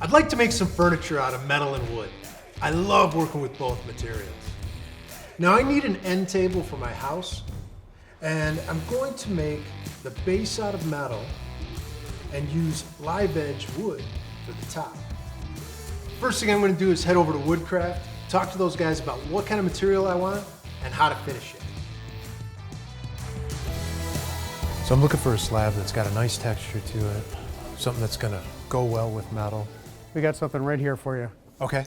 I'd like to make some furniture out of metal and wood. I love working with both materials. Now I need an end table for my house, and I'm going to make the base out of metal and use live edge wood for the top. First thing I'm going to do is head over to Woodcraft, talk to those guys about what kind of material I want and how to finish it. So I'm looking for a slab that's got a nice texture to it, something that's going to go well with metal. We got something right here for you. Okay.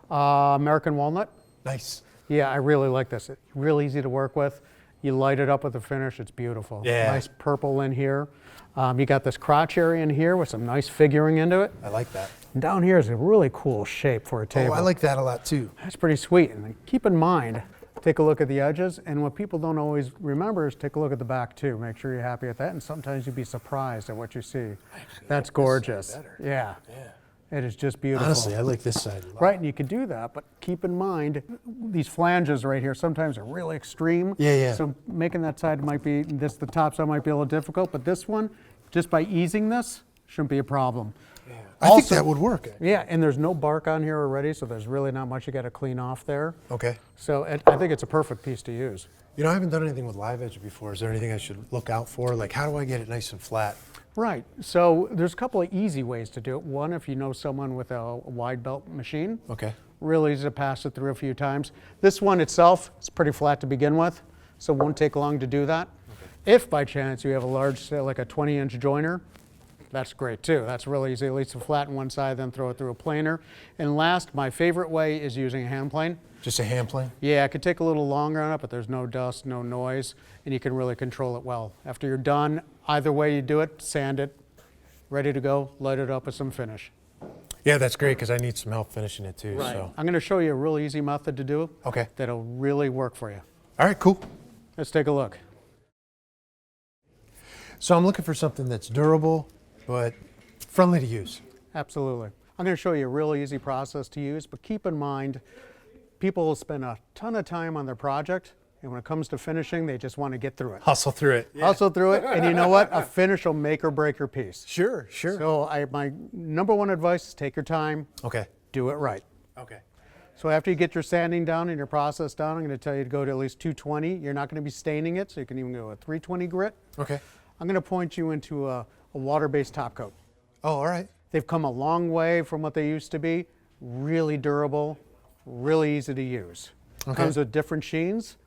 American walnut. Nice. Yeah, I really like this. It's real easy to work with. You light it up with the finish, it's beautiful. Yeah. Nice purple in here. You got this crotch area in here with some nice figuring into it. I like that. And down here is a really cool shape for a table. Oh, I like that a lot too. That's pretty sweet. And then keep in mind, take a look at the edges. And what people don't always remember is take a look at the back too. Make sure you're happy with that. And sometimes you'd be surprised at what you see. Actually, that's gorgeous. Yeah. It is just beautiful. Honestly, I like this side a lot. Right, and you can do that, but keep in mind, these flanges right here sometimes are really extreme. Yeah. So making that side might be, the top side might be a little difficult, but this one, just by easing this, shouldn't be a problem. Yeah. I think that would work. Yeah, and there's no bark on here already, so there's really not much you got to clean off there. Okay. So I think it's a perfect piece to use. You know, I haven't done anything with live edge before. Is there anything I should look out for? Like, how do I get it nice and flat? Right, so there's a couple of easy ways to do it. One, if you know someone with a wide belt machine. Okay. Really easy to pass it through a few times. This one itself is pretty flat to begin with, so it won't take long to do that. Okay. If by chance you have a large, say like a 20-inch joiner, that's great too. That's really easy. At least to flatten one side, then throw it through a planer. And last, my favorite way is using a hand plane. Just a hand plane? Yeah, it could take a little longer on it, but there's no dust, no noise, and you can really control it well. After you're done, either way you do it, sand it, ready to go, light it up with some finish. Yeah, that's great because I need some help finishing it too. Right. So. I'm going to show you a real easy method to do. Okay. That'll really work for you. All right, cool. Let's take a look. So I'm looking for something that's durable, but friendly to use. Absolutely. I'm going to show you a real easy process to use, but keep in mind, people will spend a ton of time on their project, and when it comes to finishing, they just want to get through it. Hustle through it. Yeah. Hustle through it, and you know what? A finish will make or break your piece. Sure. So my number one advice is take your time. Okay. Do it right. Okay. So after you get your sanding down and your process down, I'm going to tell you to go to at least 220. You're not going to be staining it, so you can even go with 320 grit. Okay. I'm going to point you into a water-based top coat. Oh, all right. They've come a long way from what they used to be. Really durable, really easy to use. Okay. Comes with different sheens.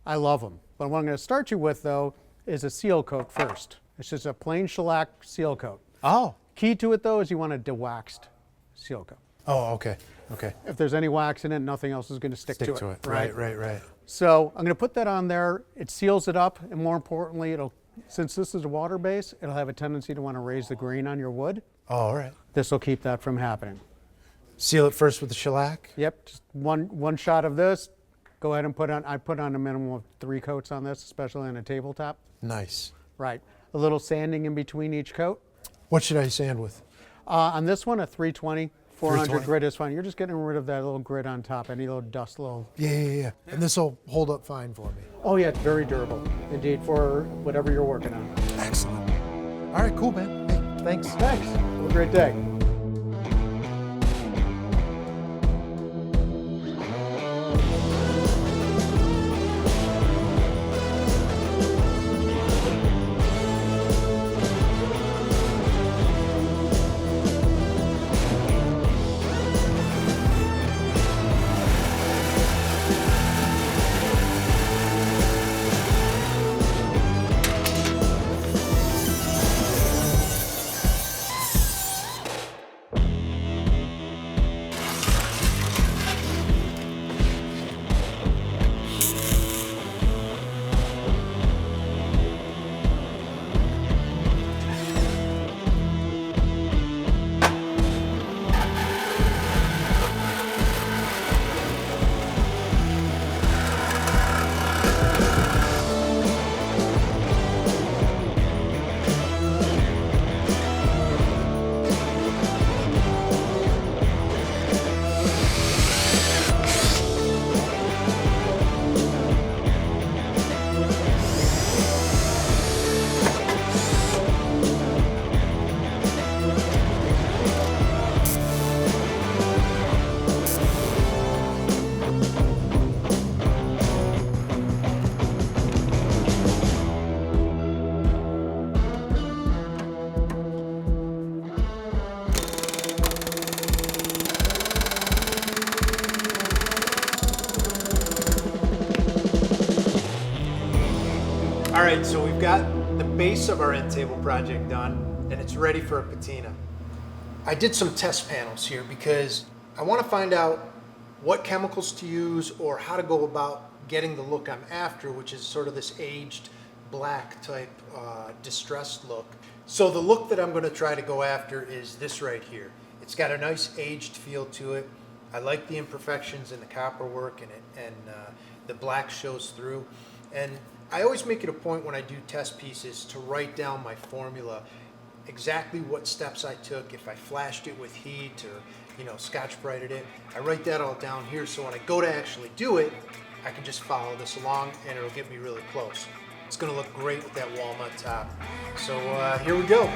I love them. But what I'm going to start you with, though, is a seal coat first. It's just a plain shellac seal coat. Oh. Key to it, though, is you want a de-waxed seal coat. Oh, okay. Okay. If there's any wax in it, nothing else is going to stick to it. Right. So I'm going to put that on there. It seals it up, and more importantly, since this is a water base, it'll have a tendency to want to raise the grain on your wood. Oh, all right. This will keep that from happening. Seal it first with the shellac? Yep, just one shot of this. Go ahead and I put on a minimum of 3 coats on this, especially on a tabletop. Nice. Right. A little sanding in between each coat. What should I sand with? On this one, a 320. 400 320. grit is fine. You're just getting rid of that little grit on top, any little dust, Yeah. And this will hold up fine for me. Oh yeah, it's very durable, indeed, for whatever you're working on. Excellent. All right, cool, man. Hey, thanks. Thanks. Have a great day. All right, so we've got the base of our end table project done, and it's ready for a patina. I did some test panels here because I want to find out what chemicals to use or how to go about getting the look I'm after, which is sort of this aged black type distressed look. So the look that I'm going to try to go after is this right here. It's got a nice aged feel to it. I like the imperfections in the copper work and the black shows through. And I always make it a point when I do test pieces to write down my formula, exactly what steps I took, if I flashed it with heat or Scotch-Brighted it. I write that all down here so when I go to actually do it, I can just follow this along and it'll get me really close. It's going to look great with that walnut top. So here we go.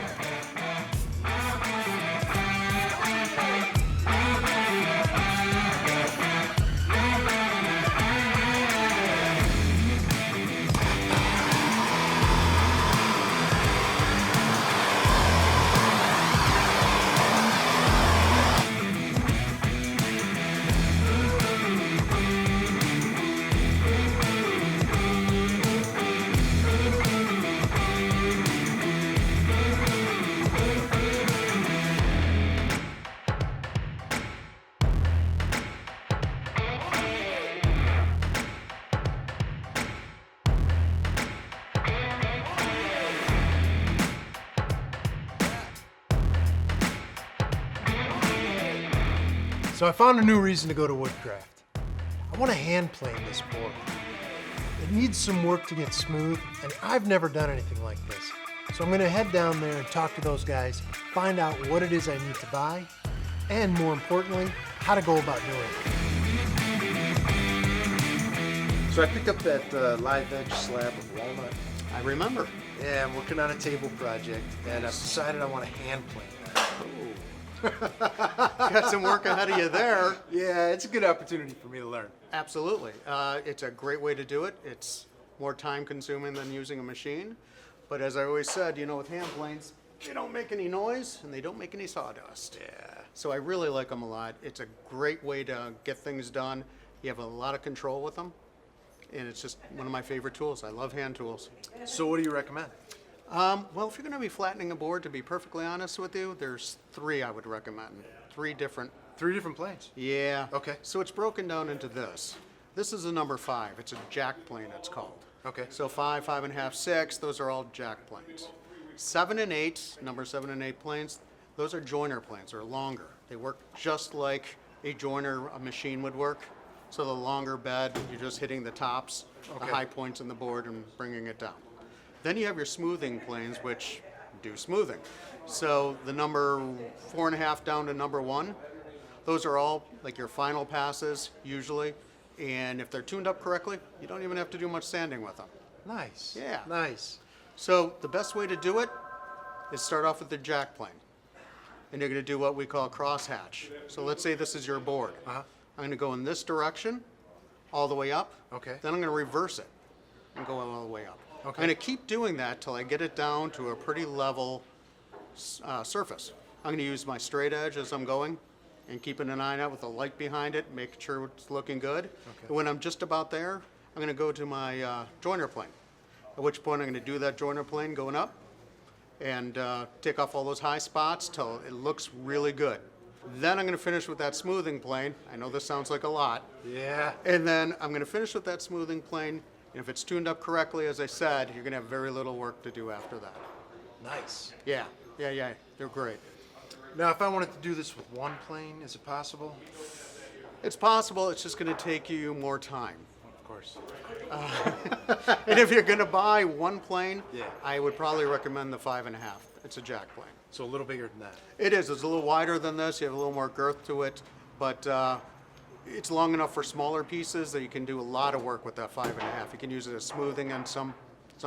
So I found a new reason to go to Woodcraft. I want to hand plane this board. It needs some work to get smooth, and I've never done anything like this. So I'm going to head down there and talk to those guys, find out what it is I need to buy, and more importantly, how to go about doing it. So I picked up that live edge slab of walnut. I remember. Yeah, I'm working on a table project, and I've decided I want to hand plane that. Got some work ahead of you there. Yeah, it's a good opportunity for me to learn. Absolutely. It's a great way to do it. It's more time consuming than using a machine. But as I always said, with hand planes, they don't make any noise and they don't make any sawdust. Yeah. So I really like them a lot. It's a great way to get things done. You have a lot of control with them. And it's just one of my favorite tools. I love hand tools. So what do you recommend? Well, if you're going to be flattening a board, to be perfectly honest with you, there's 3 I would recommend. 3 different. 3 different planes? Yeah. Okay. So it's broken down into this. This is a number 5. It's a jack plane, it's called. Okay. So 5, 5.5, 6, those are all jack planes. 7 and 8, number 7 and 8 planes, those are joiner planes. They're longer. They work just like a joiner, a machine would work. So the longer bed, you're just hitting the tops, the high points in the board and bringing it down. Then you have your smoothing planes, which do smoothing. So the number 4.5 down to number 1, those are all like your final passes usually. And if they're tuned up correctly, you don't even have to do much sanding with them. Nice. Yeah. Nice. So the best way to do it is start off with the jack plane. And you're going to do what we call crosshatch. So let's say this is your board. Uh-huh. I'm going to go in this direction all the way up. Okay. Then I'm going to reverse it and go all the way up. Okay. I'm going to keep doing that till I get it down to a pretty level surface. I'm going to use my straight edge as I'm going and keeping an eye out with the light behind it, making sure it's looking good. Okay. And when I'm just about there, I'm going to go to my joiner plane, at which point I'm going to do that joiner plane going up and take off all those high spots till it looks really good. Then I'm going to finish with that smoothing plane. I know this sounds like a lot. Yeah. And then I'm going to finish with that smoothing plane. And if it's tuned up correctly, as I said, you're going to have very little work to do after that. Nice. Yeah. They're great. Now, if I wanted to do this with one plane, is it possible? It's possible. It's just going to take you more time. Of course. And if you're going to buy one plane, Yeah. I would probably recommend the 5.5. It's a jack plane. So a little bigger than that. It is. It's a little wider than this. You have a little more girth to it. But it's long enough for smaller pieces that you can do a lot of work with that 5.5. You can use it as smoothing on some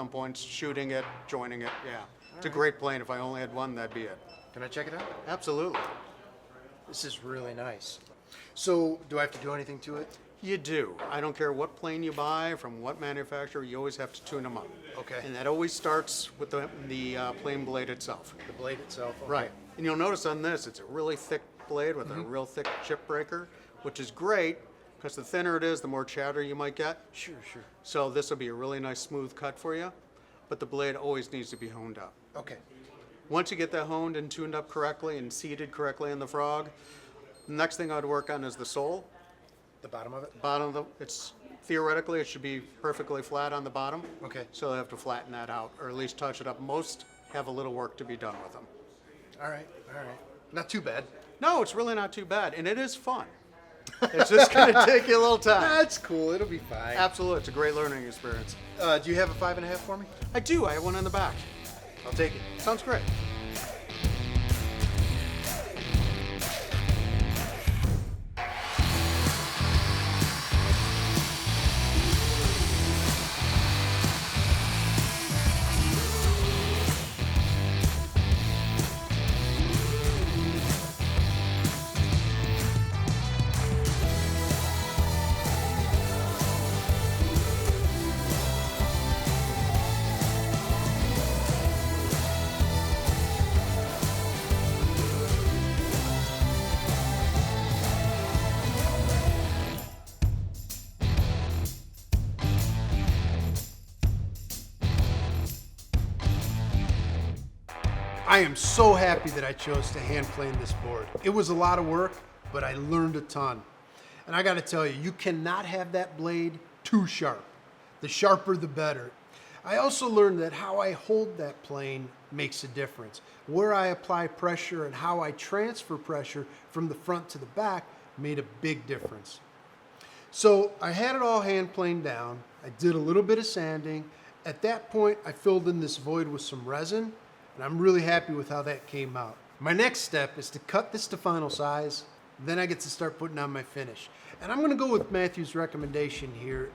points, shooting it, joining it. Yeah. It's a great plane. If I only had one, that'd be it. Can I check it out? Absolutely. This is really nice. So do I have to do anything to it? You do. I don't care what plane you buy, from what manufacturer, you always have to tune them up. Okay. And that always starts with the plane blade itself. The blade itself? Okay. Right. And you'll notice on this, it's a really thick blade with a real thick chip breaker, which is great because the thinner it is, the more chatter you might get. Sure. So this will be a really nice smooth cut for you. but the blade always needs to be honed up. Okay. Once you get that honed and tuned up correctly and seated correctly in the frog, the next thing I'd work on is the sole. The bottom of it? Bottom of theoretically, it should be perfectly flat on the bottom. Okay. So they have to flatten that out, or at least touch it up. Most have a little work to be done with them. All right, all right. Not too bad. No, it's really not too bad, and it is fun. It's just going to take you a little time. That's cool. It'll be fine. Absolutely. It's a great learning experience. Do you have a 5.5 for me? I do. I have one in the back. I'll take it. Sounds great. I am so happy that I chose to hand plane this board. It was a lot of work, but I learned a ton. And I gotta tell you, you cannot have that blade too sharp. The sharper, the better. I also learned that how I hold that plane makes a difference. Where I apply pressure and how I transfer pressure from the front to the back made a big difference. So I had it all hand planed down. I did a little bit of sanding. At that point, I filled in this void with some resin, and I'm really happy with how that came out. My next step is to cut this to final size, then I get to start putting on my finish. And I'm gonna go with Matthew's recommendation here.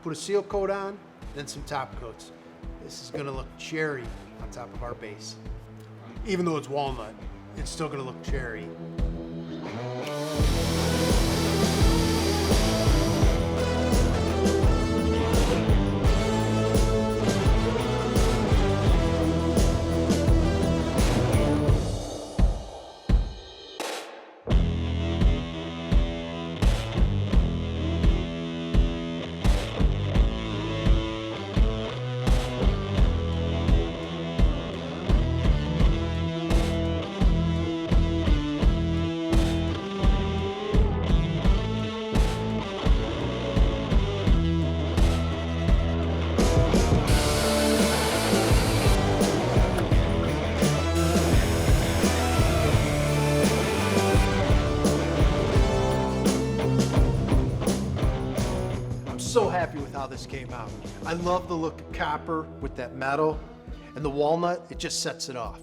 Put a seal coat on, then some top coats. This is gonna look cherry on top of our base. Even though it's walnut, it's still gonna look cherry. So happy with how this came out. I love the look of copper with that metal, and the walnut, it just sets it off.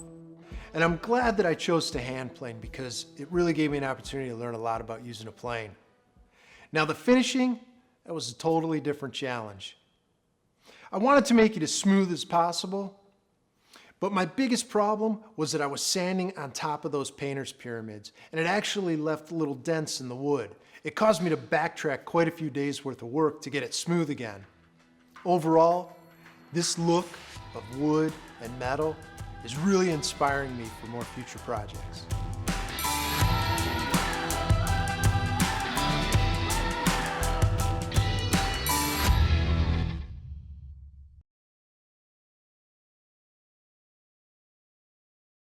And I'm glad that I chose to hand plane because it really gave me an opportunity to learn a lot about using a plane. Now the finishing, that was a totally different challenge. I wanted to make it as smooth as possible, but my biggest problem was that I was sanding on top of those painter's pyramids, and it actually left little dents in the wood. It caused me to backtrack quite a few days worth of work to get it smooth again. Overall, this look of wood and metal is really inspiring me for more future projects.